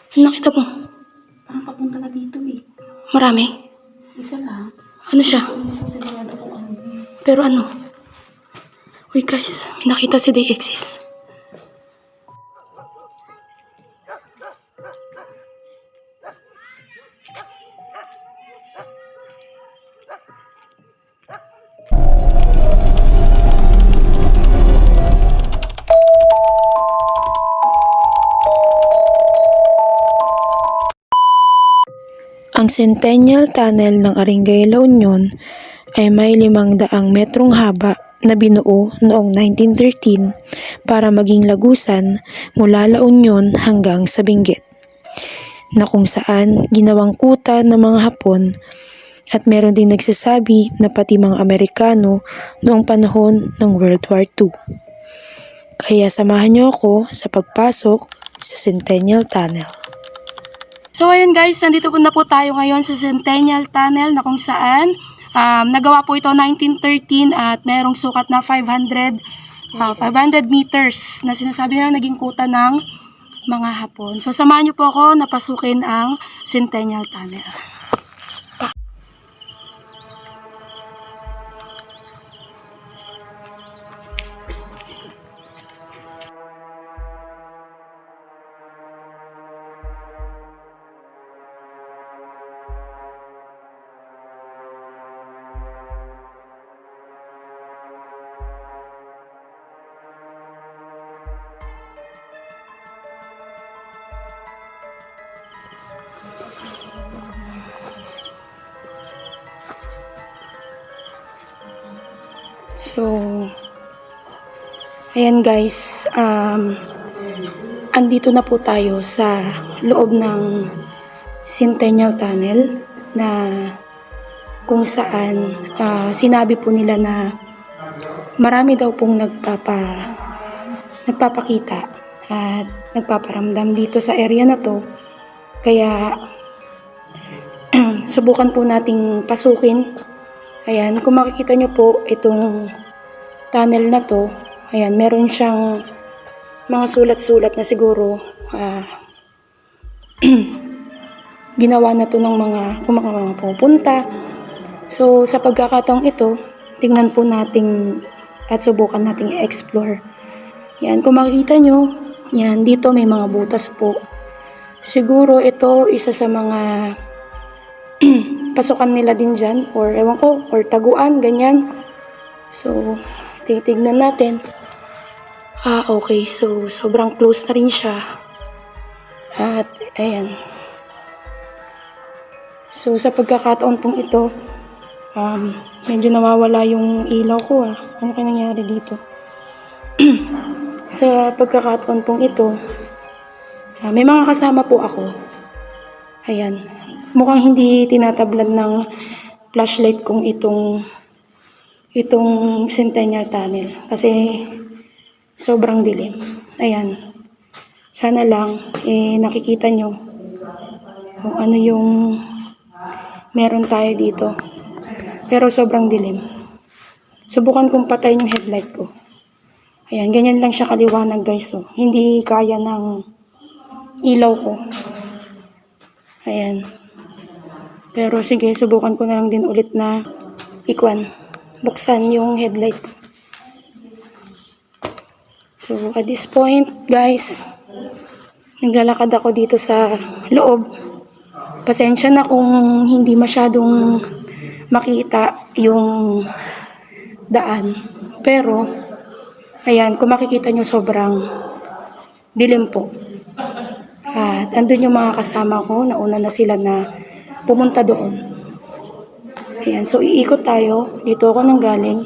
Ano nakita mo? Parang papunta na dito eh. Marami? Isa lang. Ano siya? Hindi ko sigurado kung ano. Pero ano? Uy guys, may nakita si DXS. Ang Centennial Tunnel ng Arengay La Union ay may 500 metrong haba na binuo noong 1913 para maging lagusan mula La Union hanggang sa Benguet, na kung saan ginawang kuta ng mga Hapon, at meron din nagsasabi na pati mga Amerikano noong panahon ng World War II. Kaya samahan niyo ako sa pagpasok sa Centennial Tunnel. So ayun guys, nandito po na po tayo ngayon sa Centennial Tunnel na kung saan nagawa po ito 1913 at merong sukat na 500 meters na sinasabi na naging kuta ng mga Hapon. So samahan niyo po ako na pasukin ang Centennial Tunnel. So, ayan guys, andito na po tayo sa loob ng Centennial Tunnel na kung saan sinabi po nila na marami daw pong nagpapakita at nagpaparamdam dito sa area na to. Kaya subukan po nating pasukin. Ayan, kung makikita nyo po itong tunnel na to, ayan, meron siyang mga sulat-sulat na siguro ginawa na to ng mga pupunta. So sa pagkakataong ito, tingnan po natin at subukan nating i-explore. Yan, kung makikita nyo, yan, dito may mga butas po. Siguro ito isa sa mga pasukan nila din dyan, or ewan ko, or taguan, ganyan. So titignan natin. Okay, so sobrang close na rin siya. At ayan. So sa pagkakataon pong ito, medyo nawawala yung ilaw ko Ano kaya nangyari dito? Sa pagkakataon pong ito, may mga kasama po ako. Ayan. Mukhang hindi tinatablad ng flashlight kong itong Centennial Tunnel kasi sobrang dilim. Ayan. Sana lang nakikita nyo kung ano yung meron tayo dito. Pero sobrang dilim. Subukan kong patayin yung headlight ko. Ayan, ganyan lang siya kaliwanag guys. Hindi kaya ng ilaw ko. Ayan. Pero sige, subukan ko na lang din ulit na buksan yung headlight ko. So at this point guys, naglalakad ako dito sa loob. Pasensya na kung hindi masyadong makita yung daan. Pero ayan, kung makikita nyo sobrang dilim po. At andun yung mga kasama ko, nauna na sila na pumunta doon. Ayan, so iikot tayo. Dito ako nang galing.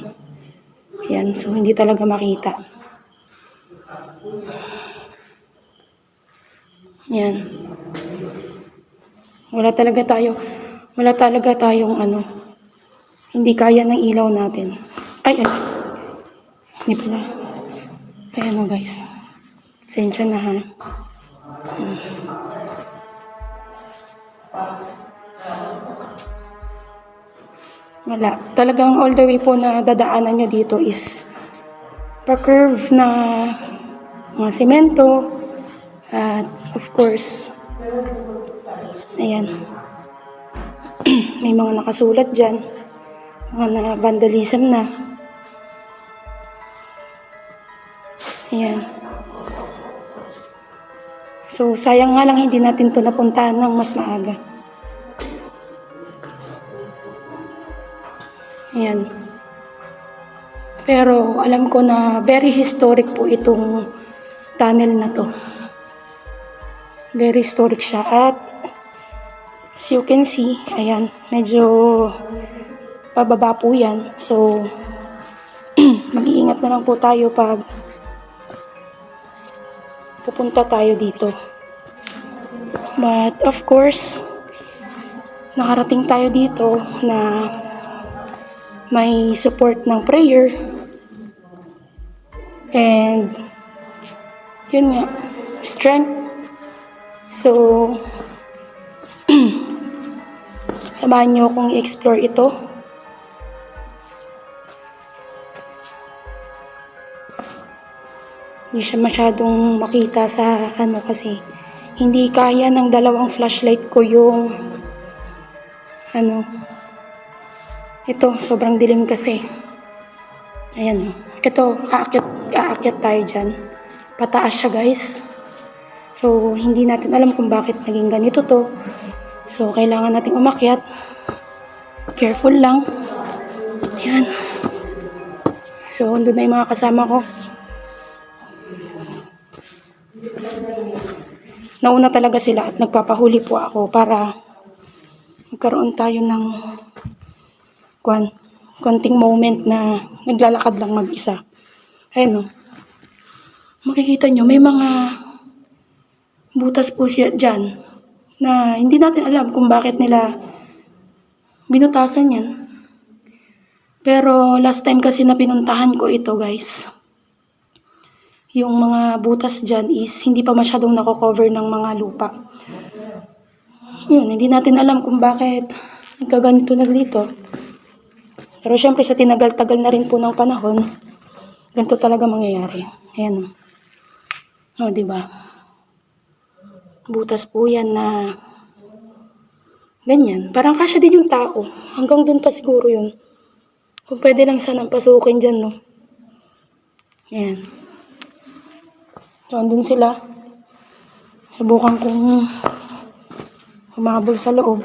Ayan, so hindi talaga makita. Ayan. Wala talaga tayong hindi kaya ng ilaw natin. Ay. Hindi pala. Ayan guys. Pasensya na Wala. Talagang all the way po na dadaanan nyo dito is pa-curve na mga semento at of course Ayan. May mga nakasulat dyan. Mga na vandalism na. Ayan. So, sayang nga lang hindi natin to napuntahan ng mas maaga. Ayan. Pero alam ko na very historic po itong tunnel na to. Very historic siya. At as you can see, ayan, medyo pababa po yan. So, mag-iingat na lang po tayo pag pupunta tayo dito. But of course, nakarating tayo dito na may support ng prayer. And yun nga, strength. So, samahan nyo akong i-explore ito. Hindi siya masyadong makita sa kasi hindi kaya ng dalawang flashlight ko yung ito, sobrang dilim kasi. Ayan. Ito, aakyat tayo dyan. Pataas siya, guys. So, hindi natin alam kung bakit naging ganito to. So, kailangan nating umakyat. Careful lang. Ayan. So, doon na yung mga kasama ko. Nauna talaga sila at nagpapahuli po ako para magkaroon tayo ng konting moment na naglalakad lang mag-isa. Ayan o. Makikita nyo, may mga butas po siya dyan na hindi natin alam kung bakit nila binutasan yan. Pero last time kasi na pinuntahan ko ito, guys, yung mga butas dyan is hindi pa masyadong nako-cover ng mga lupa. Yun, hindi natin alam kung bakit nagkaganito na dito. Pero syempre sa tinagal-tagal na rin po ng panahon, ganito talaga mangyayari. Ayan o. O, diba? Butas po yan na ganyan. Parang kasya din yung tao. Hanggang dun pa siguro yun. Kung pwede lang sanang pasukin dyan, no? Ayan. So, andun sila. Subukan kong humabol sa loob.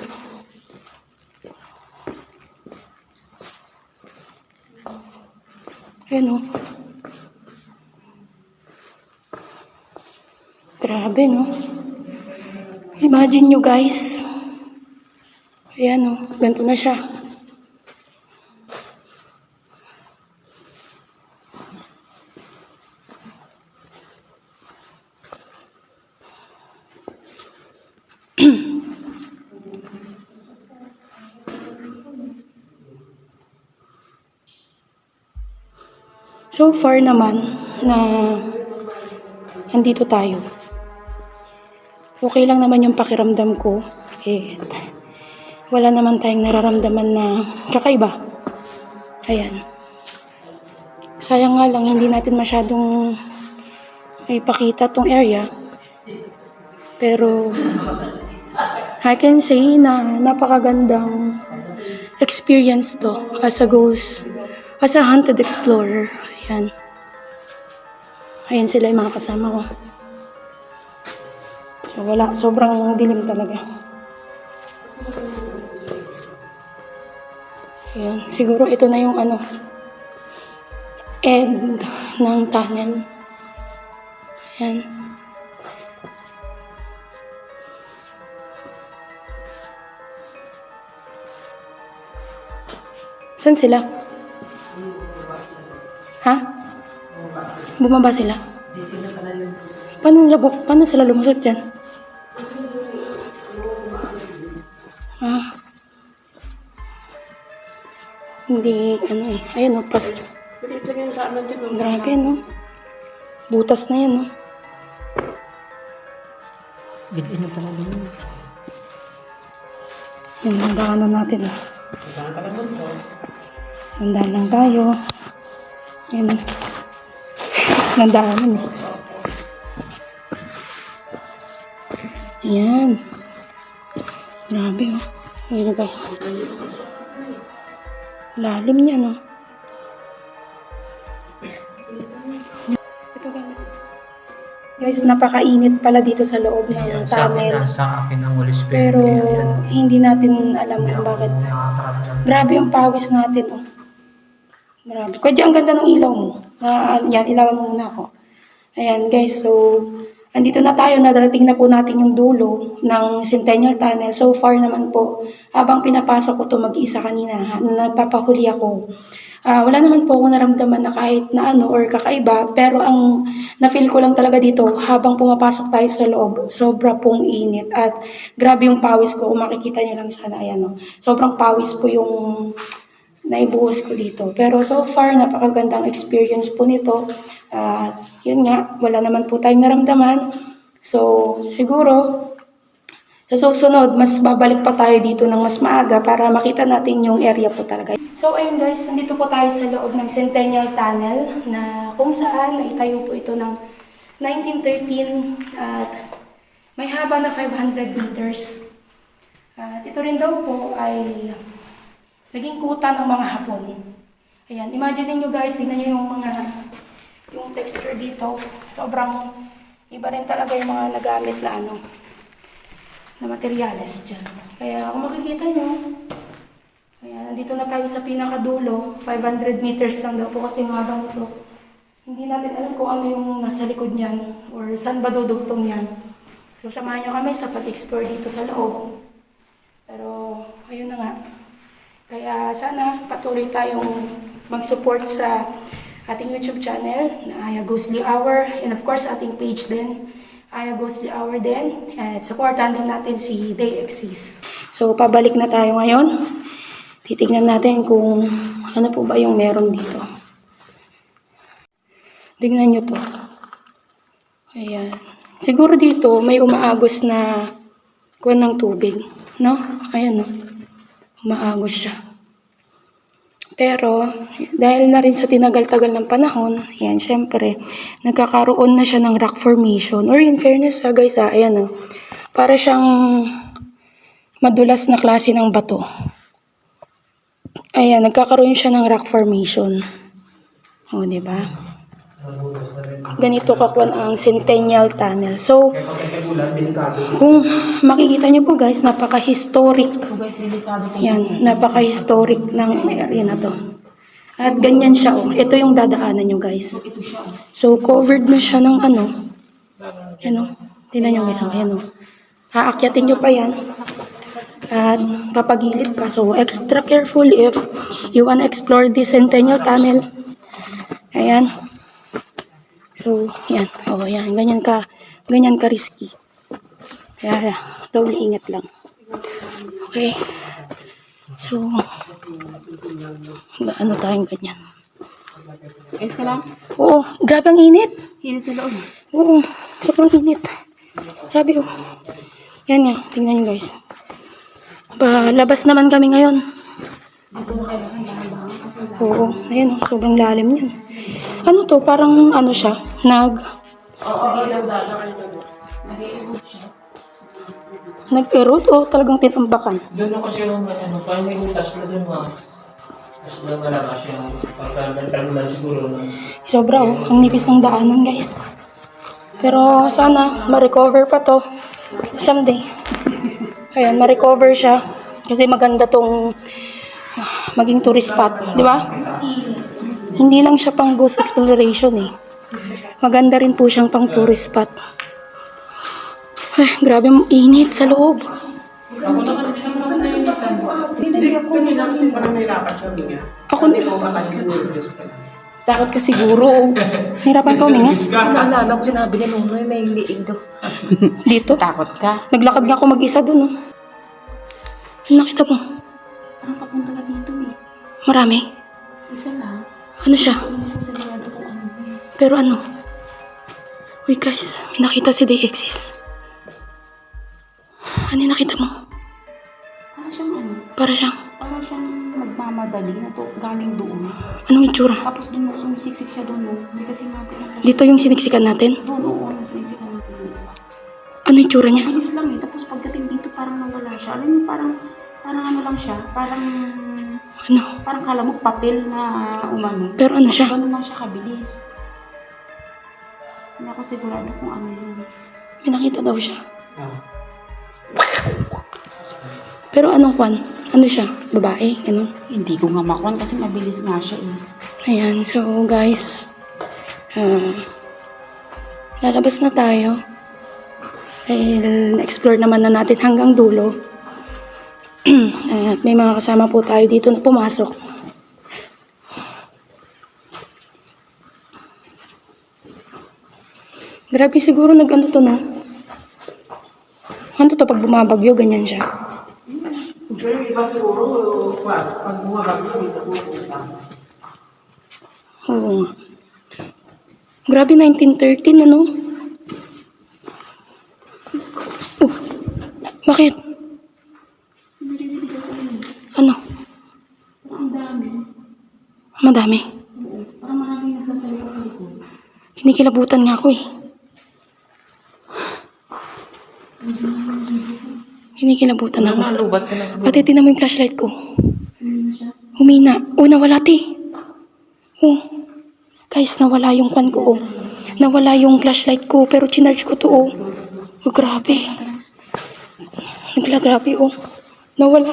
Ayan o. Grabe, no? Imagine nyo, guys. Ayan o. Ganito na siya. So far naman na andito tayo. Okay lang naman yung pakiramdam ko. At wala naman tayong nararamdaman na kakaiba. Ayan. Sayang nga lang hindi natin masyadong ipakita tong area. Pero I can say na napakagandang experience to as a haunted explorer. Ayan. Ayan sila yung mga kasama ko. So wala, sobrang dilim talaga. Ayan, siguro ito na yung end ng tunnel. Ayan. Saan sila? Ha? Bumaba sila? Paano sila lumusot dyan? Hindi, ayan o, grabe, no? Butas na yan, no? Bigyan na pala din. Yung handaanan natin, oh. Handaan lang tayo. Ayan, oh. Sikap ng daanan, eh. Ayan. Grabe, oh. Ayan, guys. Lalim niya, no? Ito gamit. Guys, napakainit pala dito sa loob ng Yeah, sa akin tunnel. sa akin ang ulis Pero hindi natin alam kung bakit. Grabe yung pawis natin, oh. Grabe. Kaya ang ganda ng ilaw mo. Yan, ilawan mo muna ako. Ayan, guys. So, andito na tayo. Nadarating na po natin yung dulo ng Centennial Tunnel. So far naman po, habang pinapasok ko to mag-isa kanina, napapahuli ako. Wala naman po ako naramdaman na kahit na ano or kakaiba, pero ang na-feel ko lang talaga dito habang pumapasok tayo sa loob, sobra pong init at grabe yung pawis ko. Kung makikita nyo lang sana, ayan, no? Sobrang pawis po yung naibuhos ko dito. Pero so far, napakagandang experience po nito. Yun nga, wala naman po tayong naramdaman. So, siguro, sa susunod, mas babalik pa tayo dito ng mas maaga para makita natin yung area po talaga. So, ayun guys, nandito po tayo sa loob ng Centennial Tunnel na kung saan naitayo po ito ng 1913 at may haba na 500 meters. At ito rin daw po ay naging kuta ng mga Hapon. Ayan, imagine niyo guys, tingnan niyo yung texture dito. Sobrang iba rin talaga yung mga nagamit na na materyales dyan. Kaya kung makikita nyo, ayan, nandito na tayo sa pinakadulo. 500 meters lang daw po kasi habang ito. Hindi natin alam kung ano yung nasa likod niyan or saan ba dudugtong yan. So samahan nyo kami sa pag-explore dito sa loob. Pero ayun na nga. Kaya sana patuloy tayong mag-support sa ating YouTube channel na Aya Ghostly Hour and of course ating page din, Aya Ghostly Hour din. At supportan din natin si They Exist. So pabalik na tayo ngayon. Titignan natin kung ano po ba yung meron dito. Tingnan nyo to. Ayan. Siguro dito may umaagos na kuwan ng tubig. No? Ayan, no? Umaagos siya. Pero, dahil na rin sa tinagal-tagal ng panahon, ayan, syempre, nagkakaroon na siya ng rock formation. Or in fairness, guys, ayan, para siyang madulas na klase ng bato. Ayan, nagkakaroon siya ng rock formation. O, diba? Ganito kakuan ang Centennial Tunnel. So, kung makikita niyo po guys, napaka-historic. Yan, napaka-historic ng area na to. At ganyan siya, oh. Ito yung dadaanan niyo guys. So, covered na siya ng ano. Tingnan niyo guys, ayan, oh. Aakyatin niyo pa yan. At papagilid pa. So, extra careful if you wanna explore this Centennial Tunnel. Ayan. So, yan. O, yan. Ganyan ka risky. Kaya, doble ingat lang. Okay. So, ano tayong ganyan. Ayos ka lang? Oo, grabe ang init. Hinit sa loob. Oo, sobrang init. Grabe, oh. Yan nga, tingnan nyo guys. Labas naman kami ngayon. Oo, ayan, oh, sobrang lalim yan. Ano to? Parang ano siya? Nag-erode o talagang tinambakan? Doon ako kasi yung parang may lutas mo doon mas na malakas yung pagkakalman siguro ng Sobra, oh. Ang nipis ng daanan, guys. Pero sana ma-recover pa to someday. Ayan, ma-recover siya. Kasi maganda tong maging tourist spot. Di ba? Hindi lang siya pang ghost exploration eh. Maganda rin po siyang pang tourist spot. Ay, grabe mong init sa loob. Ako takot ka siguro. Hirapan ka huminga. Naalala ko sinabi niya nung may liig daw. Dito? Takot ka? Naglakad nga ako mag-isa dun. Oh. Nakita mo? Parang papunta ka dito eh. Marami. Isa lang. Ano siya? Hindi ko sigurado kung ano. Pero ano? Uy guys, may nakita si They Exist. Ano yung nakita mo? Parang siyang ano? Para siyang, Parang siyang nagmamadali na to galing doon. anong itsura? Tapos doon sumisiksik siya doon. No? Hindi kasi mapit na Dito yung siniksikan natin? doon. Oo, sumisiksik natin. Ano yung tsura niya? Mabilis lang eh. Tapos pagdating dito parang nawala siya. Alam mo, parang ano lang siya. Ano? Parang kala mo papel na umano. Pero ano siya? Ganun lang siya kabilis. Hindi ako sigurado kung ano yun. May nakita daw siya. Ah. Pero anong kwan? Ano siya? Babae? Ano? Hindi ko nga makuha kasi mabilis nga siya eh. Ayan, so guys, lalabas na tayo. Dahil na-explore naman na natin hanggang dulo. At may mga kasama po tayo dito na pumasok. Grabe siguro nag-ano to, no? Ano to pag bumabagyo, ganyan siya. Pero yung iba siguro, pag bumabagyo, dito pupunta. Oo nga. Grabe, 1913, ano? Oh, bakit? Ano? Ang dami. Madami. Oo. Parang maraming nagsasalita sa likod. Kinikilabutan nga ako eh. Kinikilabutan ako. Nalubat ka na. Ate, tinan mo yung flashlight ko. Ano na siya? Humina. Oh, nawala, te. Oh. Guys, nawala yung kwan ko, oh. Nawala yung flashlight ko, pero chinarge ko to, oh. Oh, grabe. Grabe, oh. Nawala.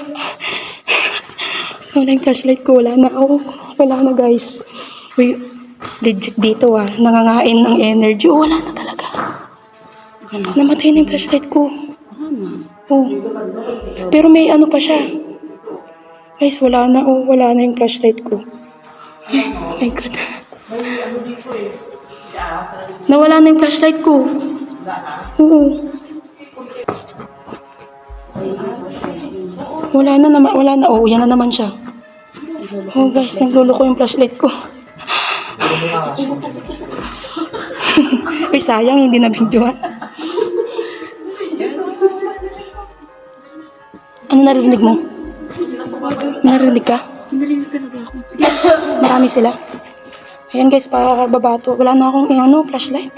Nawala yung flashlight ko. Wala na, oh. Wala na, guys. Uy, legit dito, ah. Nangangain ng energy. Oh, wala na talaga. Namatay na yung flashlight ko. Oh. Pero may ano pa siya. Guys, wala na, oh. Wala na yung flashlight ko. Oh my God. Nawala na yung flashlight ko. Oo. Wala na naman. Wala na. Oh, yan na naman siya. Oh guys, nagluloko yung flashlight ko. Ay, sayang, hindi na videohan. Ano narinig mo? Narinig ka? Narinig talaga ako. Sige. Marami sila. Ayan guys, pababa to. Wala na akong flashlight.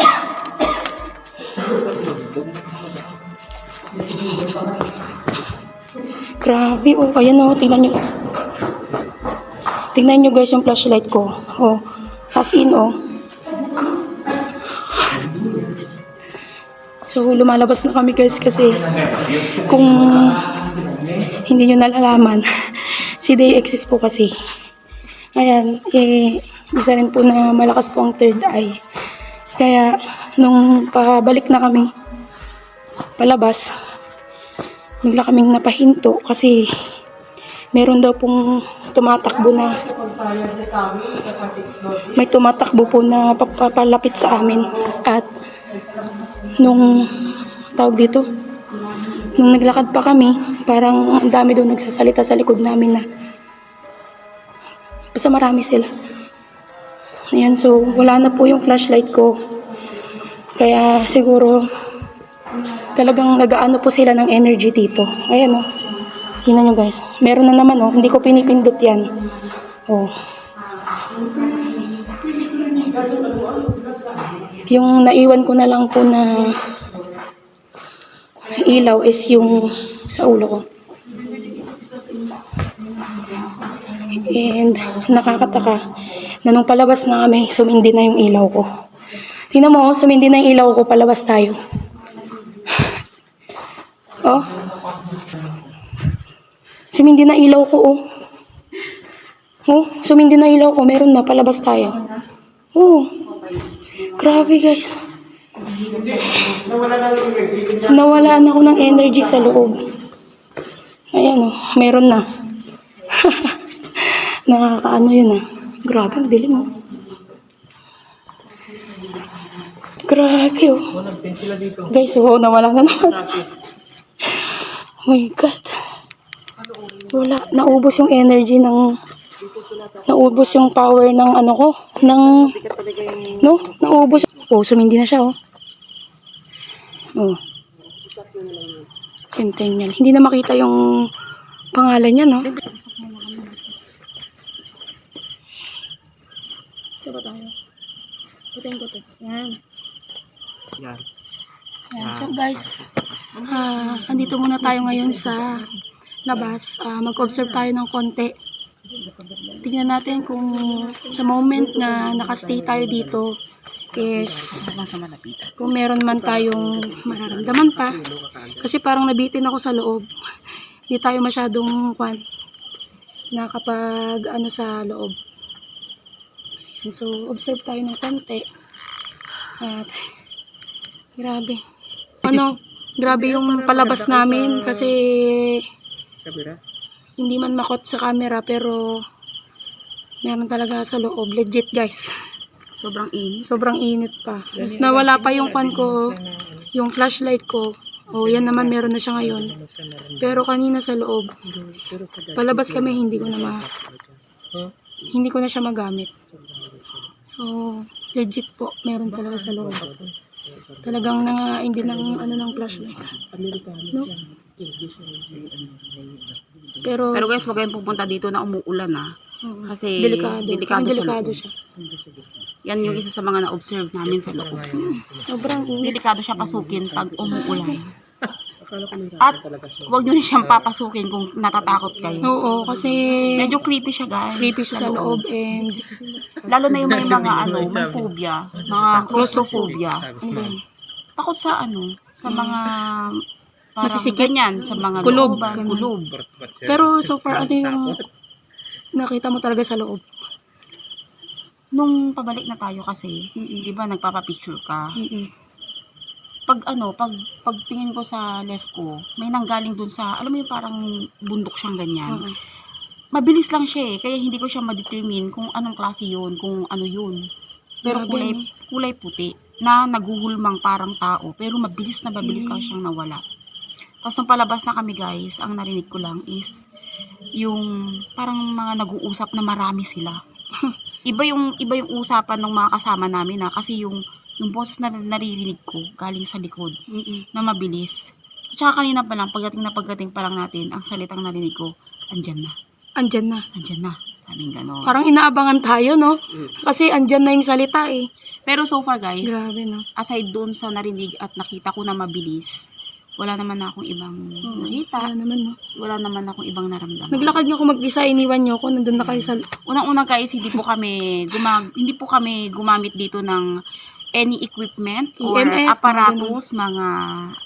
Grabe, oh. Ayan oh, tingnan nyo. Tingnan nyo guys yung flashlight ko. Oh, as in, oh. So, lumalabas na kami guys kasi kung hindi nyo nalalaman, si DayXS po kasi. Ayan, isa rin po na malakas po ang third eye. Kaya, nung pabalik na kami, palabas, bigla kaming napahinto kasi meron daw pong tumatakbo na, may tumatakbo po na papalapit sa amin. At, nung, tawag dito, nung naglakad pa kami, parang ang dami daw nagsasalita sa likod namin na, basta marami sila. Ayan, so wala na po yung flashlight ko. Kaya siguro talagang nagaano po sila ng energy dito. Ayan o. Tingnan nyo guys. Meron na naman o. Hindi ko pinipindot yan. O. Yung naiwan ko na lang po na ilaw is yung sa ulo ko. And nakakataka na nung palabas na kami, sumindi na yung ilaw ko. Tingnan mo, sumindi na yung ilaw ko, palabas tayo. Oh. Sumindi na ilaw ko, oh. Oh, sumindi na ilaw ko, meron na, palabas tayo. Oh. Grabe, guys. Nawala na ako ng energy sa loob. Ayan, oh, meron na. Nakakaano yun, ah. Grabe, ang dilim, oh. Grabe, oh. Guys, oh, nawala na naman. Oh my God. Wala. Naubos yung energy ng... Naubos yung power ng ano ko. Ng... No? Naubos. Oh, sumindi na siya, oh. Oh. Centennial. Hindi na makita yung pangalan niya, no? Ito ba tayo? Ito yung kote. Yan. Yan. Ayan. So guys, andito muna tayo ngayon sa labas. Mag-observe tayo ng konti. Tingnan natin kung sa moment na nakastay tayo dito is kung meron man tayong mararamdaman pa. Kasi parang nabitin ako sa loob. Hindi tayo masyadong nakapag sa loob. So, observe tayo ng konti. At grabe. Grabe yung palabas namin kasi hindi man makot sa camera pero meron talaga sa loob. Legit guys. Sobrang init. Sobrang init pa. Tapos nawala pa yung ko, yung flashlight ko. Yan naman meron na siya ngayon. Pero kanina sa loob, palabas kami hindi ko na siya magamit. So, legit po, meron talaga sa loob. Talagang hindi ng flashlight. No? Pero Pero guys, huwag kayong pupunta dito na umuulan kasi delikado siya. Yan yung isa sa mga na-observe namin sa loob. Sobrang init. Delikado siya pasukin pag umuulan. At huwag nyo na siyang papasukin kung natatakot kayo. Oo, kasi Medyo creepy siya guys. creepy siya sa loob and Lalo na yung may mga may phobia, mga claustrophobia. Takot sa sa mga parang Masisikip. ganyan, sa mga Kulob. looban, kulob. pero so far yung nakita mo talaga sa loob. Nung pabalik na tayo kasi, di ba nagpapapicture ka? Pag tingin ko sa left ko, may nanggaling dun sa, alam mo yung parang bundok siyang ganyan. Mabilis lang siya kaya hindi ko siya ma-determine kung anong klase yun, kung ano yun. Pero Grabe, kulay puti, na naguhulmang parang tao, pero mabilis lang siyang nawala. Tapos nung palabas na kami guys, ang narinig ko lang is, yung parang mga nag-uusap na marami sila. iba yung usapan ng mga kasama namin kasi yung boses na naririnig ko galing sa likod na mabilis. Tsaka kanina pa lang, pagdating pa lang natin, ang salitang narinig ko, andyan na. Sabing gano'n. Parang inaabangan tayo, no? Kasi andyan na yung salita Pero so far guys, Grabe, no? aside doon sa narinig at nakita ko na mabilis, wala naman akong ibang nakita. Wala naman akong ibang naramdaman. Naglakad nga ako mag-isa, iniwan nyo ako, nandun na kayo sa... Unang-una guys, hindi po kami gumamit dito ng any equipment or EMF, apparatus, mga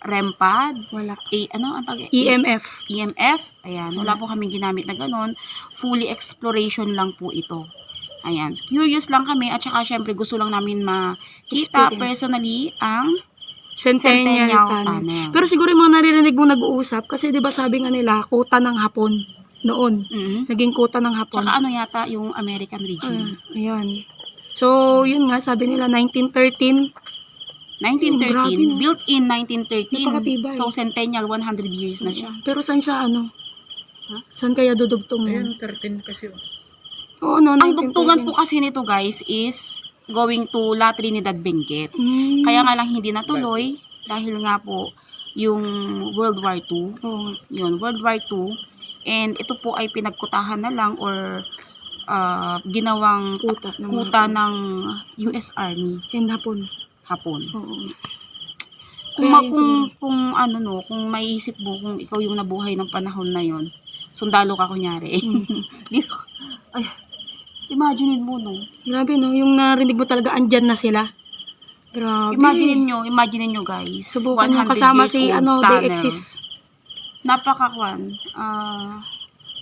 REM pad, Wala. ang tawag? EMF. EMF, ayan, wala po kami ginamit na ganun. Fully exploration lang po ito. Ayan, curious lang kami at saka syempre gusto lang namin makita Experience. personally ang Centennial Tunnel. Tunnel. Pero siguro yung mga naririnig mo nag-uusap, kasi di ba sabi nga nila, kuta ng Hapon noon. Naging kuta ng Hapon. Tsaka yata yung American region. Ayan. So, yun nga, sabi nila 1913. 1913, grabe, no? built in 1913. Napakatibay. So, centennial, 100 years na siya. Pero saan siya, Saan kaya dudugtong yun? 13 kasi. Oo, no, Ang 1913. dugtungan po kasi nito guys is going to La Trinidad Benguet. Kaya nga lang hindi natuloy dahil nga po yung World War II. Yun, World War II. And ito po ay pinagkutahan na lang or ginawang kuta ng US Army. And Hapon. Oo. Kung maiisip mo kung ikaw yung nabuhay ng panahon na yon, sundalo ka kunyari. Imagine mo, no? Grabe, no? Yung narinig mo talaga, andyan na sila. Grabe. Imagine nyo guys. Subukan nyo kasama si, they exist.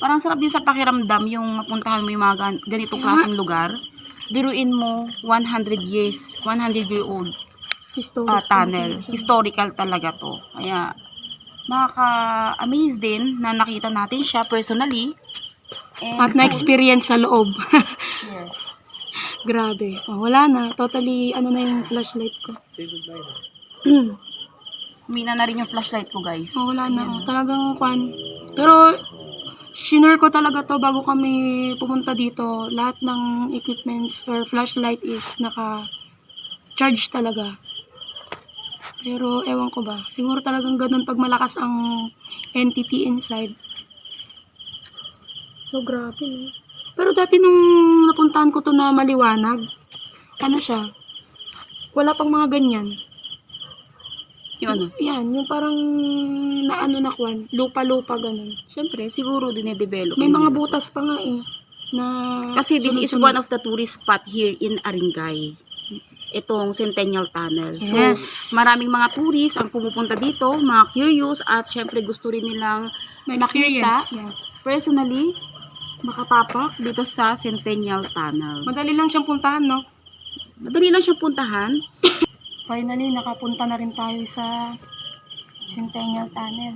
Parang sarap din sa pakiramdam yung mapuntahan mo yung mga ganitong klaseng lugar. Biruin mo, 100 year old tunnel. Historical talaga to. Kaya, nakaka-amaze din na nakita natin siya personally. At na-experience sa loob. Yes. Grabe. Wala na. Totally, na yung flashlight ko. Humina na rin yung flashlight ko, guys. Wala na. Ayan. Talagang Pero, shinure ko talaga to bago kami pumunta dito. Lahat ng equipments or flashlight is naka-charge talaga. Pero, ewan ko ba. Siguro talagang ganun pag malakas ang entity inside. So, grabe. Pero dati nung napuntahan ko to na maliwanag, siya, wala pang mga ganyan. Yung ano? Yan, yung parang naano na kwan, lupa-lupa ganun. Siyempre, siguro dinedevelop. May mga butas pa nga eh. Na Kasi this is sunod-sunod. one of the tourist spot here in Aringay. Itong Centennial Tunnel. Yes. So, maraming mga tourists ang pumupunta dito, mga curious, at syempre gusto rin nilang May makita, experience. Yeah. personally, makatapak dito sa Centennial Tunnel. Madali lang siyang puntahan, no? Madali lang siyang puntahan. Finally, nakapunta na rin tayo sa Centennial Tunnel.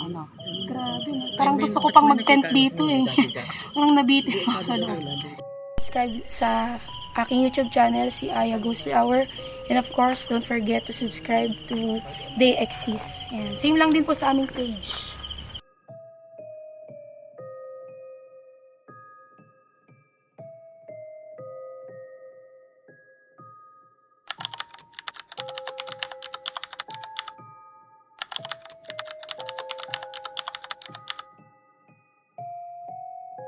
Ano? Grabe, no? Parang gusto ko pang mag-tent dito eh. Parang nabitin ako sa loob. Subscribe sa aking YouTube channel, si Aya Ghostly Hour. And of course, don't forget to subscribe to They Exist. And same lang din po sa aming page.